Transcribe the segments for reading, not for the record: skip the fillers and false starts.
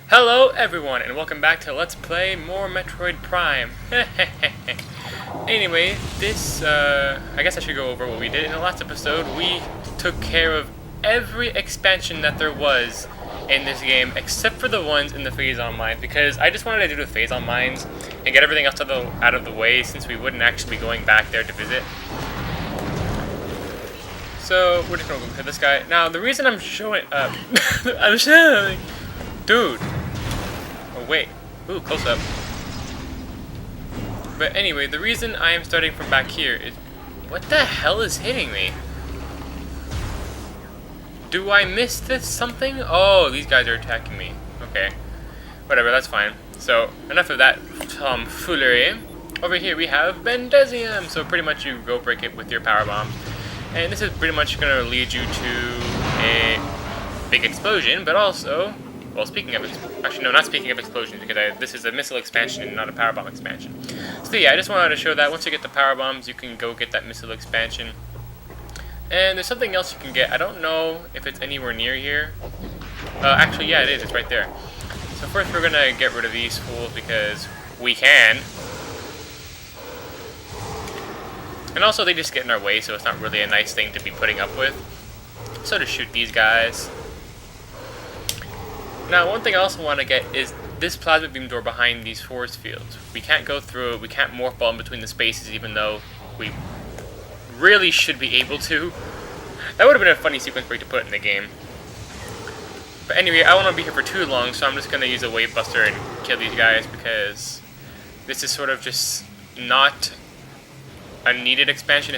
Hello everyone and welcome back to Let's Play more Metroid Prime. Anyway, I guess I should go over what we did. In the last episode, we took care of every expansion that there was in this game, except for the ones in the Phase-On Mines, because I just wanted to do the Phase-On Mines and get everything else out of the way, since we wouldn't actually be going back there to visit. So, we're just gonna go hit this guy. Now, the reason I'm showing up... I'm showing... Dude! Oh, wait. Ooh, close up. But anyway, the reason I am starting from back here is... What the hell is hitting me? Do I miss this something? Oh, these guys are attacking me. Okay. Whatever, that's fine. So, enough of that tomfoolery. Over here we have Bendesium! So pretty much you go break it with your power bombs. And this is pretty much going to lead you to a big explosion, but also... Well, speaking of... Actually, no, not speaking of explosions, because this is a missile expansion and not a power bomb expansion. So yeah, I just wanted to show that once you get the power bombs, you can go get that missile expansion. And there's something else you can get. I don't know if it's anywhere near here. Actually, yeah, it is. It's right there. So first we're going to get rid of these fools because we can. And also they just get in our way, so it's not really a nice thing to be putting up with. So to shoot these guys. Now, one thing I also want to get is this plasma beam door behind these force fields. We can't go through it, we can't morph ball in between the spaces, even though we really should be able to. That would have been a funny sequence break to put in the game. But anyway, I don't want to be here for too long, so I'm just going to use a wave buster and kill these guys, because this is sort of just not a needed expansion.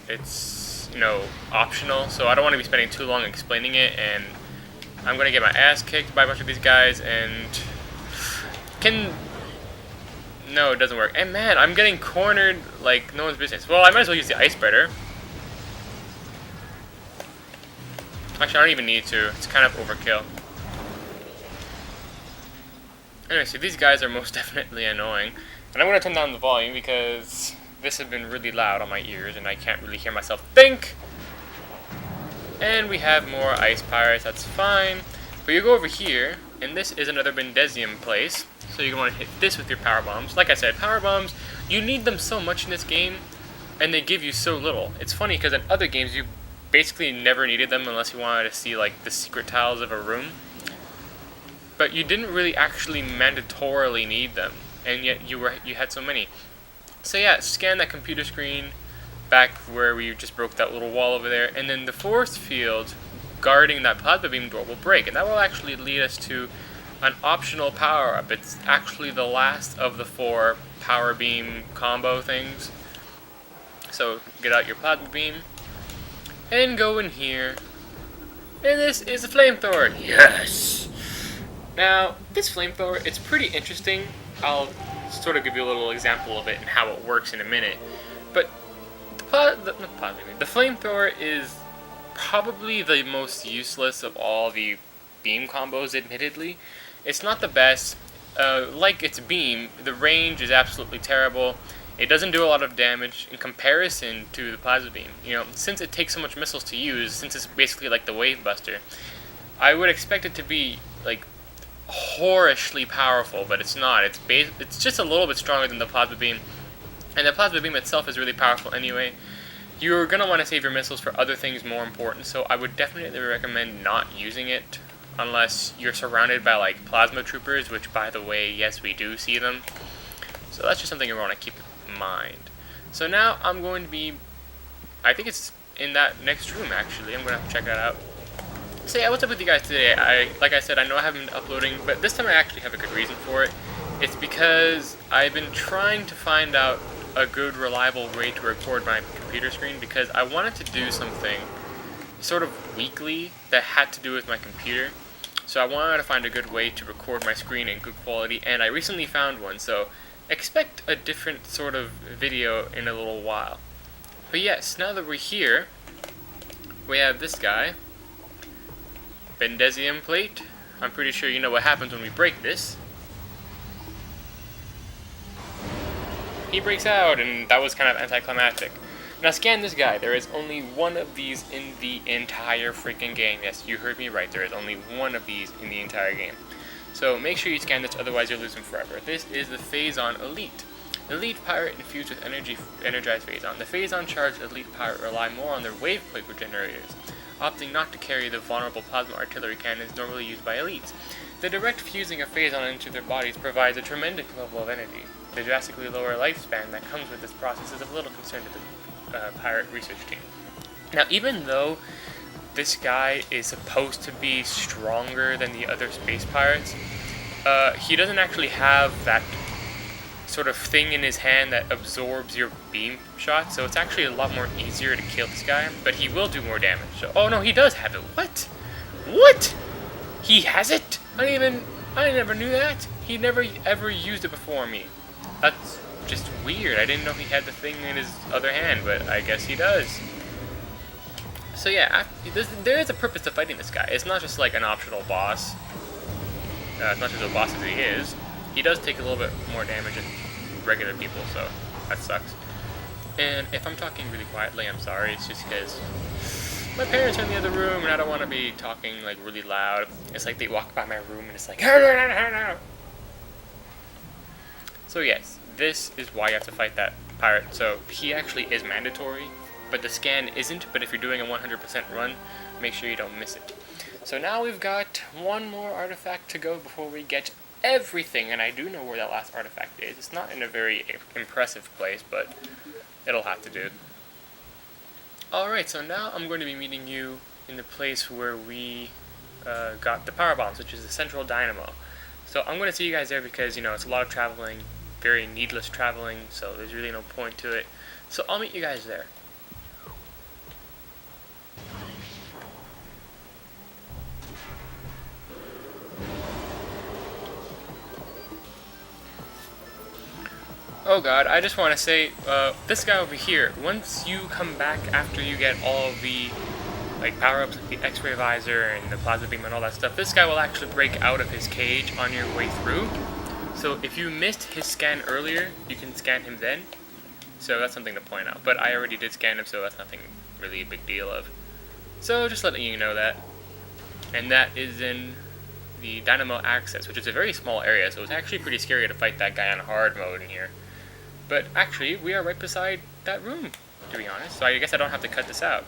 It's you know, optional, so I don't want to be spending too long explaining it, and I'm going to get my ass kicked by a bunch of these guys, and no, it doesn't work. And man, I'm getting cornered like no one's business. Well, I might as well use the ice spreader. Actually, I don't even need to. It's kind of overkill. Anyway, so these guys are most definitely annoying. And I'm going to turn down the volume because this has been really loud on my ears and I can't really hear myself think. And we have more ice pirates, that's fine. But you go over here, and this is another Bendesium place. So you're going to hit this with your power bombs. Like I said, power bombs, you need them so much in this game, and they give you so little. It's funny because in other games you basically never needed them unless you wanted to see like the secret tiles of a room. But you didn't really actually mandatorily need them, and yet you had so many. So yeah, scan that computer screen back where we just broke that little wall over there, and then the force field guarding that plasma beam door will break, and that will actually lead us to an optional power-up. It's actually the last of the 4 power beam combo things. So get out your plasma beam and go in here, and this is a flamethrower. Yes! Now, this flamethrower, it's pretty interesting. I'll sort of give you a little example of it and how it works in a minute. But the flamethrower is probably the most useless of all the beam combos, admittedly. It's not the best. Like its beam, the range is absolutely terrible. It doesn't do a lot of damage in comparison to the plasma beam. You know, since it takes so much missiles to use, since it's basically like the wave buster, I would expect it to be like whorishly powerful, but it's not. It's just a little bit stronger than the plasma beam. And the plasma beam itself is really powerful anyway. You're going to want to save your missiles for other things more important, so I would definitely recommend not using it unless you're surrounded by like plasma troopers, which by the way, yes, we do see them. So that's just something you want to keep in mind. So now I'm going to be, I think it's in that next room actually. I'm going to have to check that out. So yeah, what's up with you guys today? Like I said, I know I haven't been uploading, but this time I actually have a good reason for it. It's because I've been trying to find out a good, reliable way to record my computer screen, because I wanted to do something sort of weekly that had to do with my computer. So I wanted to find a good way to record my screen in good quality, and I recently found one, so expect a different sort of video in a little while. But yes, now that we're here, we have this guy, Bendesium plate. I'm pretty sure you know what happens when we break this. He breaks out, and that was kind of anticlimactic. Now scan this guy. There is only one of these in the entire freaking game. Yes, you heard me right. There is only one of these in the entire game. So make sure you scan this, otherwise you'll lose him forever. This is the Phazon Elite. Elite Pirate infused with energized Phazon. The Phazon charged Elite Pirate rely more on their wave quake generators, opting not to carry the vulnerable plasma artillery cannons normally used by elites. The direct fusing of Phazon into their bodies provides a tremendous level of energy. The drastically lower lifespan that comes with this process is of little concern to the pirate research team. Now, even though this guy is supposed to be stronger than the other space pirates, he doesn't actually have that sort of thing in his hand that absorbs your beam shot, so it's actually a lot more easier to kill this guy, but he will do more damage. So, oh no, he does have it. What? What? He has it? I never knew that. He never ever used it before me. That's just weird. I didn't know he had the thing in his other hand, but I guess he does. So yeah, there is a purpose to fighting this guy. It's not just like an optional boss. It's not just a boss as he is. He does take a little bit more damage than regular people, so that sucks. And if I'm talking really quietly, I'm sorry. It's just because my parents are in the other room and I don't want to be talking like really loud. It's like they walk by my room and it's like, so yes, this is why you have to fight that pirate. So he actually is mandatory, but the scan isn't. But if you're doing a 100% run, make sure you don't miss it. So now we've got one more artifact to go before we get everything, and I do know where that last artifact is. It's not in a very impressive place, but it'll have to do. Alright, so now I'm going to be meeting you in the place where we got the power bombs, which is the central dynamo. So I'm going to see you guys there because, you know, it's a lot of traveling, very needless traveling, so there's really no point to it. So I'll meet you guys there. Oh god, I just want to say, this guy over here, once you come back after you get all of the power-ups like the X-ray visor and the plasma beam and all that stuff, this guy will actually break out of his cage on your way through. So if you missed his scan earlier, you can scan him then. So that's something to point out. But I already did scan him, so that's nothing really a big deal of. So just letting you know that. And that is in the Dynamo Access, which is a very small area, so it's actually pretty scary to fight that guy on hard mode in here. But actually, we are right beside that room, to be honest, so I guess I don't have to cut this out.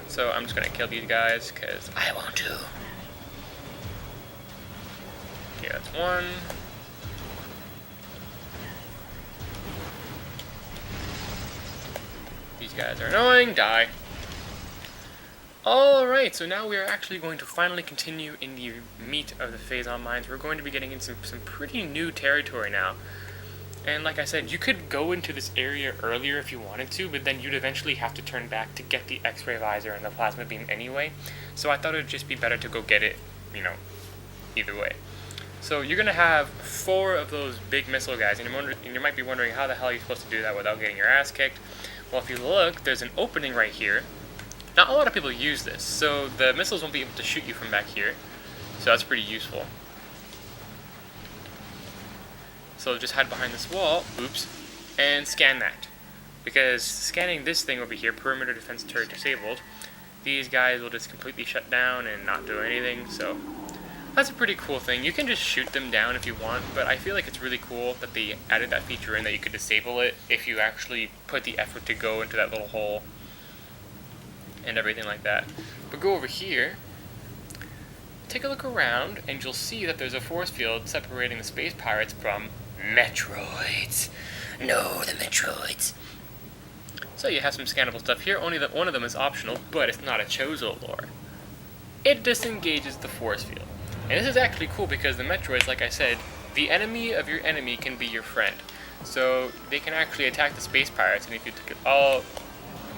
So I'm just going to kill these guys, because I want to. Okay, that's one. These guys are annoying, die. Alright, so now we are actually going to finally continue in the meat of the Phazon mines. We're going to be getting into some pretty new territory now. And like I said, you could go into this area earlier if you wanted to, but then you'd eventually have to turn back to get the X-ray visor and the plasma beam anyway. So I thought it would just be better to go get it, you know, either way. So you're going to have 4 of those big missile guys, and you might be wondering how the hell you're supposed to do that without getting your ass kicked. Well, if you look, there's an opening right here. Not a lot of people use this, so the missiles won't be able to shoot you from back here. So that's pretty useful. So just hide behind this wall, oops, and scan that. Because scanning this thing over here, perimeter defense turret disabled, these guys will just completely shut down and not do anything, so that's a pretty cool thing. You can just shoot them down if you want, but I feel like it's really cool that they added that feature in, that you could disable it if you actually put the effort to go into that little hole and everything like that. But go over here, take a look around, and you'll see that there's a force field separating the space pirates from Metroids. No, the Metroids. So you have some scannable stuff here. Only that one of them is optional, but it's not a Chozo lore. It disengages the force field. And this is actually cool because the Metroids, like I said, the enemy of your enemy can be your friend. So they can actually attack the space pirates, and if you took it, I'll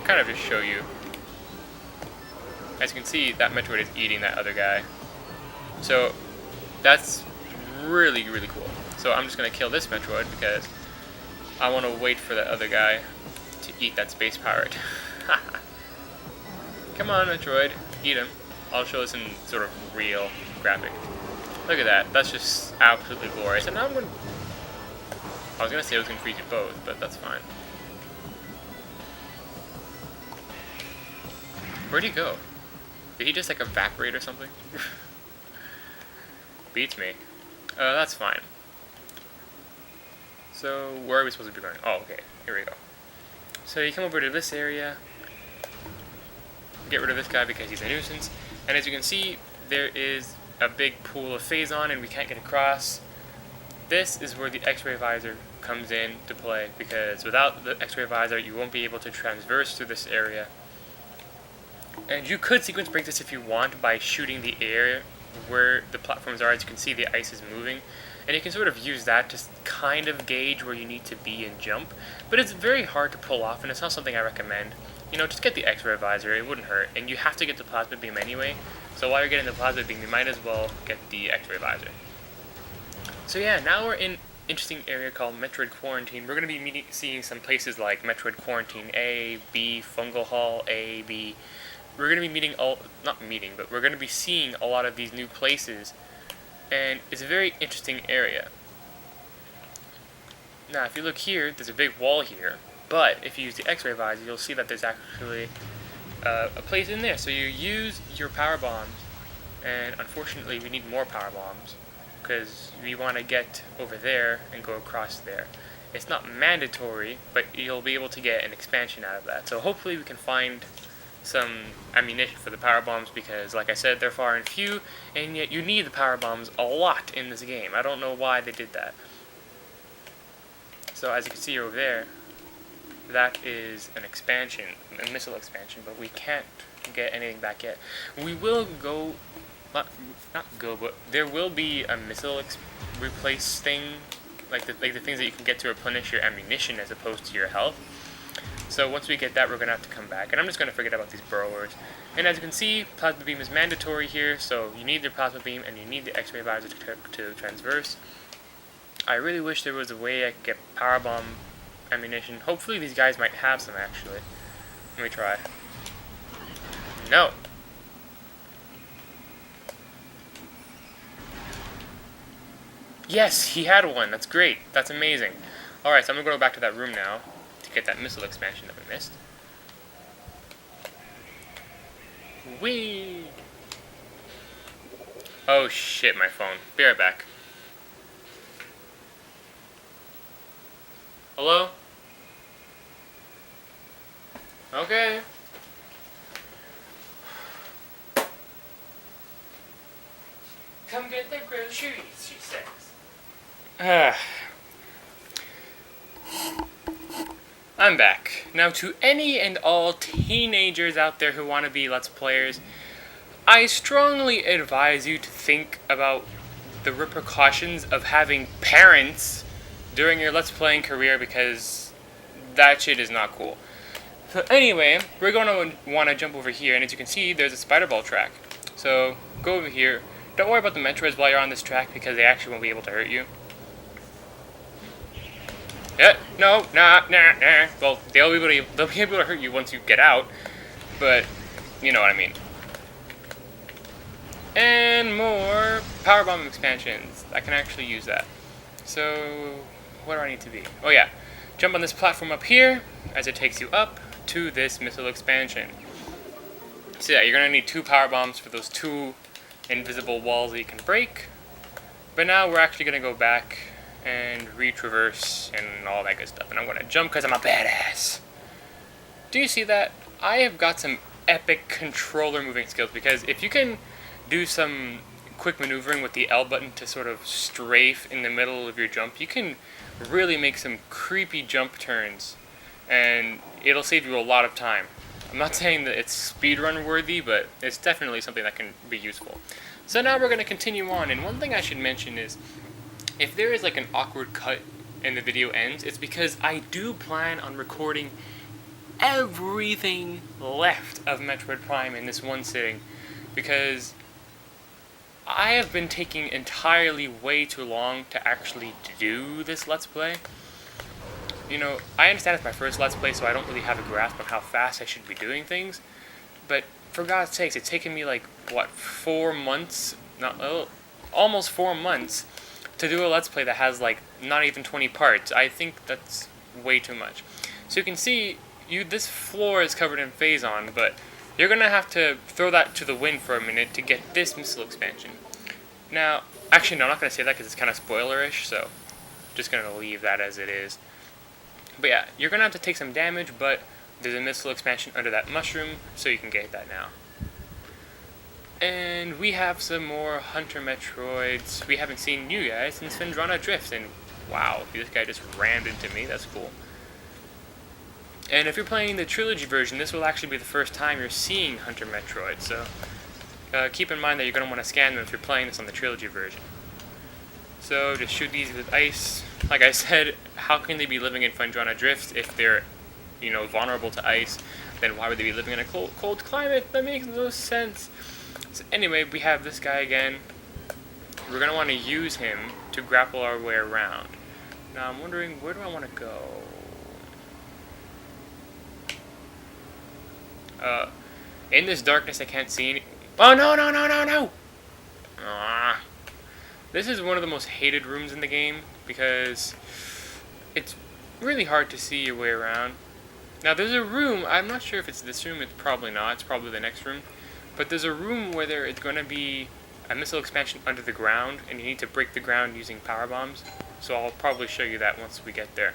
kind of just show you. As you can see, that Metroid is eating that other guy. So that's really, really cool. So I'm just going to kill this Metroid because I want to wait for that other guy to eat that space pirate. Come on, Metroid. Eat him. I'll show this in sort of real graphic. Look at that. That's just absolutely glorious. And now I'm going to... I was going to say I was going to freeze you both, but that's fine. Where'd he go? Did he just like evaporate or something? beats me. That's fine. So, where are we supposed to be going? Oh, okay. Here we go. So you come over to this area, get rid of this guy because he's a nuisance, and as you can see, there is a big pool of phazon and we can't get across. This is where the X-ray visor comes in to play, because without the X-ray visor you won't be able to transverse through this area. And you could sequence break this if you want by shooting the air where the platforms are. As you can see, the ice is moving, and you can sort of use that to kind of gauge where you need to be and jump, but it's very hard to pull off, and it's not something I recommend. You know, just get the X-ray visor, it wouldn't hurt, and you have to get the plasma beam anyway, so while you're getting the plasma beam, you might as well get the X-ray visor. So yeah, now we're in an interesting area called Metroid Quarantine. We're going to be seeing some places like Metroid Quarantine A, B, Fungal Hall A, B. We're going to be we're going to be seeing a lot of these new places, and it's a very interesting area. Now, if you look here, there's a big wall here, but if you use the X-ray visor, you'll see that there's actually a place in there. So you use your power bombs, and unfortunately we need more power bombs, because we want to get over there and go across there. It's not mandatory, but you'll be able to get an expansion out of that. So hopefully we can find some ammunition for the power bombs, because like I said, they're far and few, and yet you need the power bombs a lot in this game. I don't know why they did that. So as you can see over there, that is an expansion, a missile expansion, but we can't get anything back yet. We will go, not go, but there will be a missile replace thing, like the things that you can get to replenish your ammunition as opposed to your health. So once we get that, we're going to have to come back. And I'm just going to forget about these burrowers. And as you can see, plasma beam is mandatory here, so you need the plasma beam and you need the X-ray visor to transverse. I really wish there was a way I could get power bomb ammunition. Hopefully these guys might have some, actually. Let me try. No. Yes, he had one. That's great. That's amazing. Alright, so I'm going to go back to that room now to get that missile expansion that we missed. Whee! Oh shit, my phone. Be right back. Hello? Okay. Come get the groceries, she says. I'm back. Now, to any and all teenagers out there who want to be Let's Players, I strongly advise you to think about the repercussions of having parents during your Let's Playing career, because that shit is not cool. So anyway, we're going to want to jump over here, and as you can see, there's a spider ball track. So go over here. Don't worry about the Metroids while you're on this track, because they actually won't be able to hurt you. Yeah, no, nah. Well, they'll be able to hurt you once you get out, but you know what I mean. And more power bomb expansions. I can actually use that. So where do I need to be? Oh yeah, jump on this platform up here as it takes you up to this missile expansion. So yeah, you're gonna need 2 power bombs for those 2 invisible walls that you can break. But now we're actually gonna go back and retraverse and all that good stuff. And I'm gonna jump because I'm a badass. Do you see that? I have got some epic controller moving skills, because if you can do some quick maneuvering with the L button to sort of strafe in the middle of your jump, you can really make some creepy jump turns, and it'll save you a lot of time. I'm not saying that it's speedrun worthy, but it's definitely something that can be useful. So now we're going to continue on, and one thing I should mention is, if there is like an awkward cut and the video ends, it's because I do plan on recording everything left of Metroid Prime in this one sitting, because I have been taking entirely way too long to actually do this Let's Play. You know, I understand it's my first Let's Play, so I don't really have a grasp on how fast I should be doing things, but for God's sakes, it's taken me like, what, 4 months? Almost 4 months to do a Let's Play that has like not even 20 parts. I think that's way too much. So you can see, this floor is covered in phazon, but you're going to have to throw that to the wind for a minute to get this missile expansion. Now, actually, no, I'm not going to say that because it's kind of spoilerish, so just going to leave that as it is. But yeah, you're going to have to take some damage, but there's a missile expansion under that mushroom, so you can get that now. And we have some more Hunter Metroids. We haven't seen you guys since Phendrana Drift, and wow, this guy just rammed into me, that's cool. And if you're playing the trilogy version, this will actually be the first time you're seeing Hunter Metroid, so keep in mind that you're going to want to scan them if you're playing this on the trilogy version. So just shoot these with ice. Like I said, how can they be living in Phendrana Drift if they're, vulnerable to ice? Then why would they be living in a cold climate? That makes no sense. So anyway, we have this guy again. We're going to want to use him to grapple our way around. Now I'm wondering, where do I want to go? In this darkness I can't see any... Oh, no! This is one of the most hated rooms in the game because it's really hard to see your way around. Now there's a room, I'm not sure if it's this room, it's probably not, it's probably the next room. But there's a room where there is going to be a missile expansion under the ground and you need to break the ground using power bombs. So I'll probably show you that once we get there.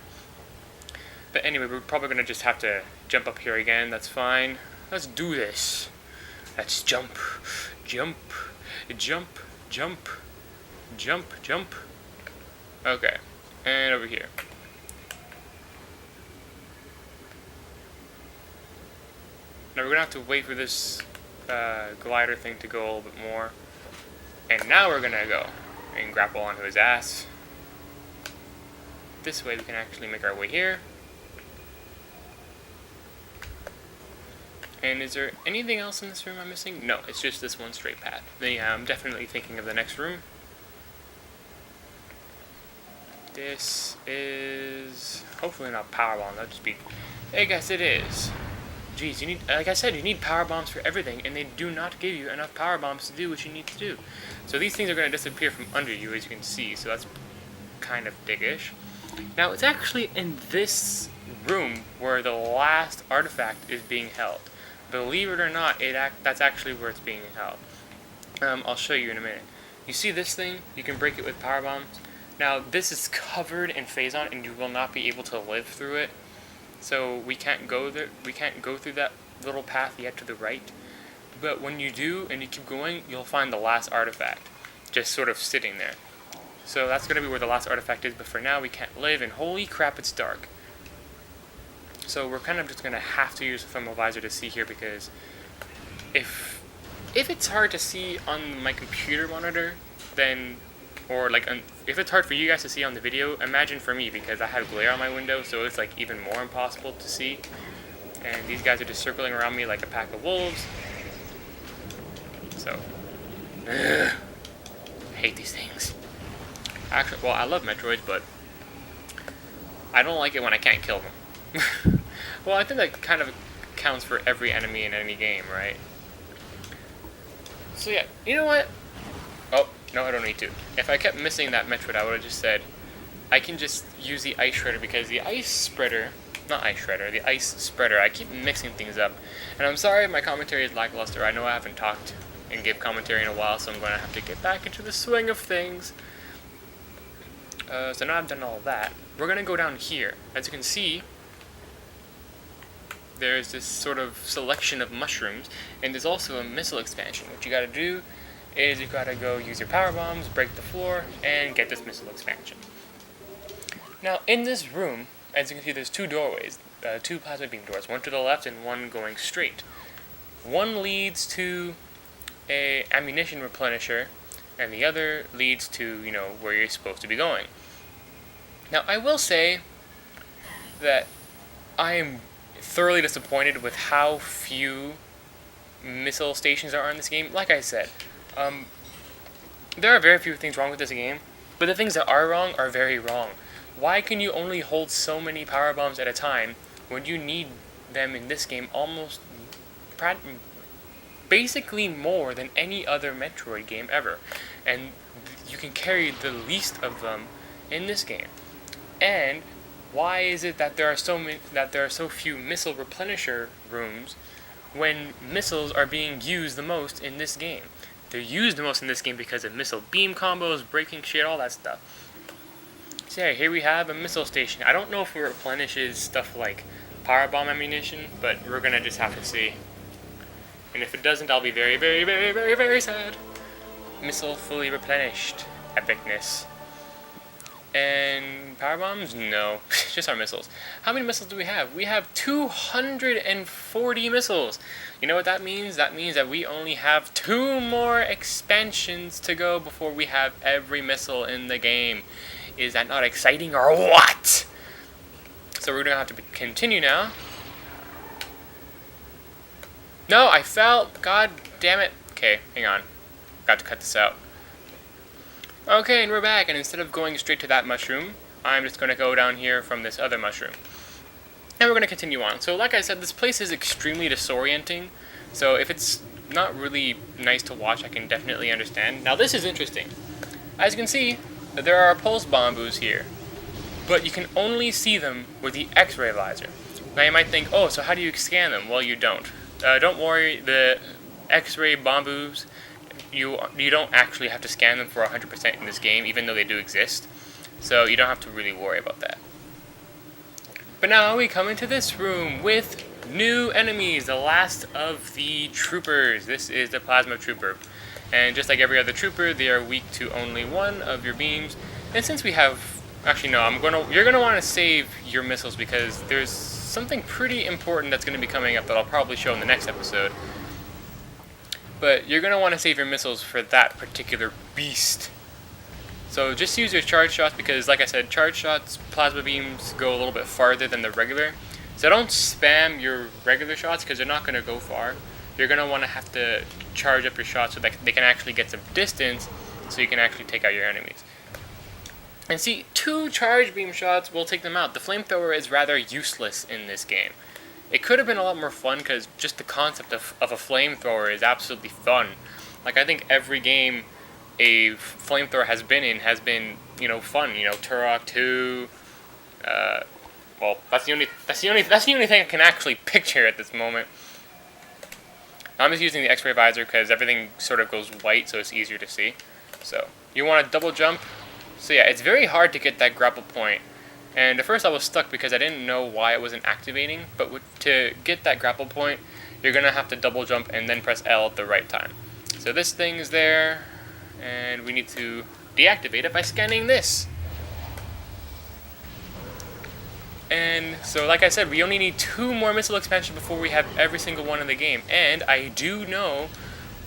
But anyway, we're probably going to just have to jump up here again, that's fine. Let's do this. Let's jump. Okay, and over here. Now we're going to have to wait for this glider thing to go a little bit more. And now we're going to go and grapple onto his ass. This way we can actually make our way here. And is there anything else in this room I'm missing? No, it's just this one straight path. Then yeah, I'm definitely thinking of the next room. This is hopefully not power bomb. That'd just be. I guess it is. Jeez, you need, like I said, you need power bombs for everything, and they do not give you enough power bombs to do what you need to do. So these things are going to disappear from under you, as you can see. So that's kind of big-ish. Now it's actually in this room where the last artifact is being held. Believe it or not, that's actually where it's being held. I'll show you in a minute. You see this thing? You can break it with power bombs. Now this is covered in phazon, and you will not be able to live through it. So we can't go there. We can't go through that little path yet to the right. But when you do, and you keep going, you'll find the last artifact, just sort of sitting there. So that's going to be where the last artifact is. But for now, we can't live. And holy crap, it's dark. So we're kind of just going to have to use the thermal visor to see here, because if it's hard to see on my computer monitor, then, or like if it's hard for you guys to see on the video, imagine for me, because I have glare on my window, so it's like even more impossible to see. And these guys are just circling around me like a pack of wolves. So, I hate these things. Actually, well, I love Metroids, but I don't like it when I can't kill them. Well, I think that kind of counts for every enemy in any game, right? So yeah, you know what? Oh, no, I don't need to. If I kept missing that Metroid, I would have just said, I can just use the ice shredder, because the ice spreader, not ice shredder, the ice spreader, I keep mixing things up. And I'm sorry if my commentary is lackluster. I know I haven't talked and give commentary in a while, so I'm going to have to get back into the swing of things. So now I've done all that, we're going to go down here. As you can see, there's this sort of selection of mushrooms, and there's also a missile expansion. What you gotta do is you gotta go use your power bombs, break the floor, and get this missile expansion. Now, in this room, as you can see, there's two doorways, two plasma beam doors, one to the left and one going straight. One leads to a ammunition replenisher, and the other leads to, where you're supposed to be going. Now, I will say that I am thoroughly disappointed with how few missile stations there are in this game. Like I said, there are very few things wrong with this game, but the things that are wrong are very wrong. Why can you only hold so many power bombs at a time when you need them in this game almost basically more than any other Metroid game ever? And you can carry the least of them in this game. And why is it that there are so few missile replenisher rooms when missiles are being used the most in this game? they're used the most in this game because of missile beam combos, breaking shit, all that stuff. So yeah, here we have a missile station. I don't know if it replenishes stuff like power bomb ammunition, but we're gonna just have to see. And if it doesn't, I'll be very, very, very, very, very sad. Missile fully replenished. Epicness. And power bombs? No. Just our missiles. How many missiles do we have? We have 240 missiles. You know what that means? That means that we only have 2 more expansions to go before we have every missile in the game. Is that not exciting or what? So we're going to have to continue now. No, I fell. God damn it. Okay, hang on. Got to cut this out. Okay, and we're back, and instead of going straight to that mushroom, I'm just going to go down here from this other mushroom. And we're going to continue on. So like I said, this place is extremely disorienting, so if it's not really nice to watch, I can definitely understand. Now this is interesting. As you can see, there are pulse bamboos here, but you can only see them with the X-ray visor. Now you might think, oh, so how do you scan them? Well, you don't. Don't worry, the X-ray bamboos, you don't actually have to scan them for 100% in this game, even though they do exist. So you don't have to really worry about that. But now we come into this room with new enemies, the last of the troopers. This is the plasma trooper. And just like every other trooper, they are weak to only one of your beams. And since we have... Actually, no, you're going to want to save your missiles because there's something pretty important that's going to be coming up that I'll probably show in the next episode. But you're going to want to save your missiles for that particular beast. So just use your charge shots because, like I said, charge shots, plasma beams go a little bit farther than the regular. So don't spam your regular shots because they're not going to go far. You're going to want to have to charge up your shots so that they can actually get some distance so you can actually take out your enemies. And see, 2 charge beam shots will take them out. The flamethrower is rather useless in this game. It could have been a lot more fun because just the concept of a flamethrower is absolutely fun. Like, I think every game a flamethrower has been, you know, fun. You know, Turok 2. Well, that's the only thing I can actually picture at this moment. I'm just using the X-ray visor because everything sort of goes white, so it's easier to see. So you want to double jump. So yeah, it's very hard to get that grapple point. And at first I was stuck because I didn't know why it wasn't activating, but to get that grapple point, you're going to have to double jump and then press L at the right time. So this thing is there, and we need to deactivate it by scanning this. And so like I said, we only need 2 more missile expansions before we have every single one in the game. And I do know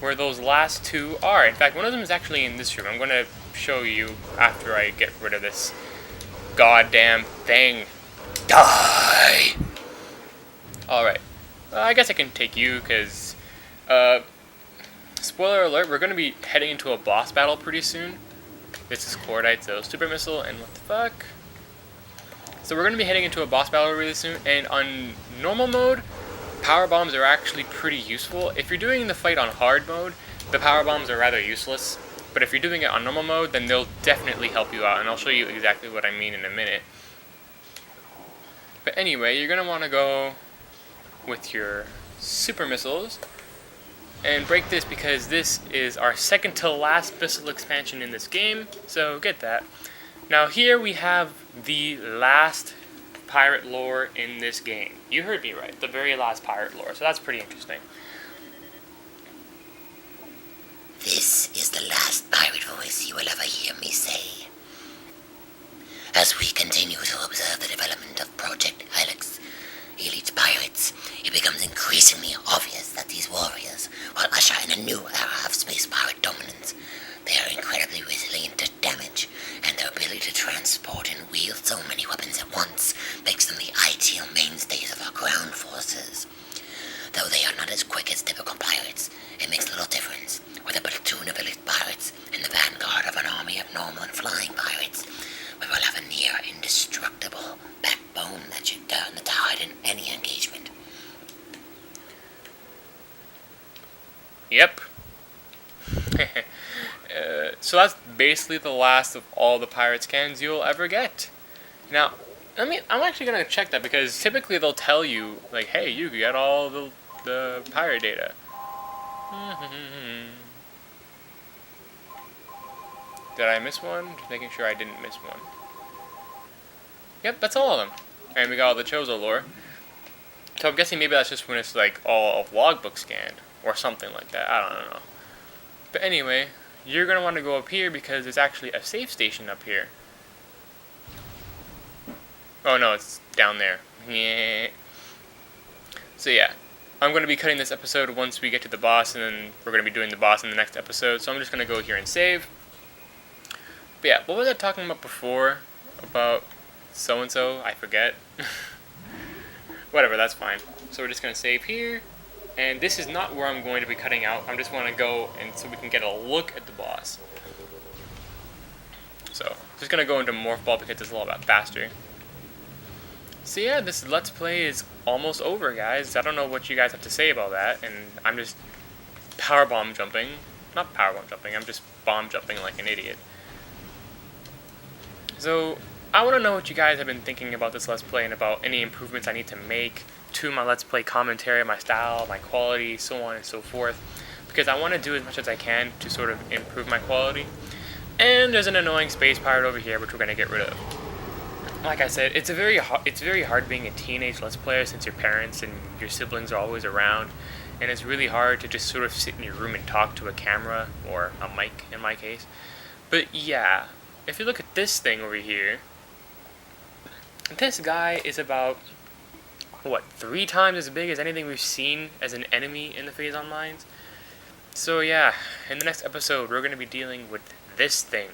where those last 2 are. In fact, one of them is actually in this room. I'm going to show you after I get rid of this goddamn thing. Die! Alright. I guess I can take you, because... spoiler alert, we're going to be heading into a boss battle pretty soon. This is Cordite, so super missile, and what the fuck? So we're going to be heading into a boss battle really soon, and on normal mode, power bombs are actually pretty useful. If you're doing the fight on hard mode, the power bombs are rather useless. But if you're doing it on normal mode, then they'll definitely help you out, and I'll show you exactly what I mean in a minute. But anyway, you're going to want to go with your super missiles and break this because this is our second to last missile expansion in this game, so get that. Now here we have the last pirate lore in this game. You heard me right, the very last pirate lore, so that's pretty interesting. This is the last pirate voice you will ever hear me say. As we continue to observe the development of Project Helix, elite pirates, it becomes increasingly obvious that these warriors will usher in a new era of space pirate dominance. They are incredibly resilient to damage, and their ability to transport and wield so many weapons at once makes them the ideal mainstays of our ground forces. Though they are not as quick as typical pirates, it makes little difference. With a platoon of elite pirates in the vanguard of an army of normal and flying pirates, we will have a near indestructible backbone that should turn the tide in any engagement. Yep. So that's basically the last of all the pirate scans you'll ever get. Now, I'm actually going to check that because typically they'll tell you, like, hey, you get all the pirate data. Did I miss one? Just making sure I didn't miss one. Yep, that's all of them. And we got all the Chozo lore. So I'm guessing maybe that's just when it's like all of logbook scanned or something like that. I don't know. But anyway, you're going to want to go up here because there's actually a save station up here. Oh no, it's down there. Yeah. So yeah, I'm going to be cutting this episode once we get to the boss, and then we're going to be doing the boss in the next episode. So I'm just going to go here and save. But yeah, what was I talking about before? About so-and-so? I forget. Whatever, that's fine. So we're just going to save here. And this is not where I'm going to be cutting out. I'm just want to go and so we can get a look at the boss. So, I'm just going to go into Morph Ball because it's a lot faster. So yeah, this Let's Play is almost over, guys. I don't know what you guys have to say about that. And I'm just powerbomb jumping. Not powerbomb jumping, I'm just bomb jumping like an idiot. So, I want to know what you guys have been thinking about this Let's Play and about any improvements I need to make to my Let's Play commentary, my style, my quality, so on and so forth. Because I want to do as much as I can to sort of improve my quality. And there's an annoying space pirate over here which we're going to get rid of. Like I said, it's very hard being a teenage Let's Player since your parents and your siblings are always around. And it's really hard to just sort of sit in your room and talk to a camera, or a mic in my case. But yeah, if you look at this thing over here, this guy is about, what, 3 times as big as anything we've seen as an enemy in the Phazon lines? So yeah, in the next episode we're going to be dealing with this thing.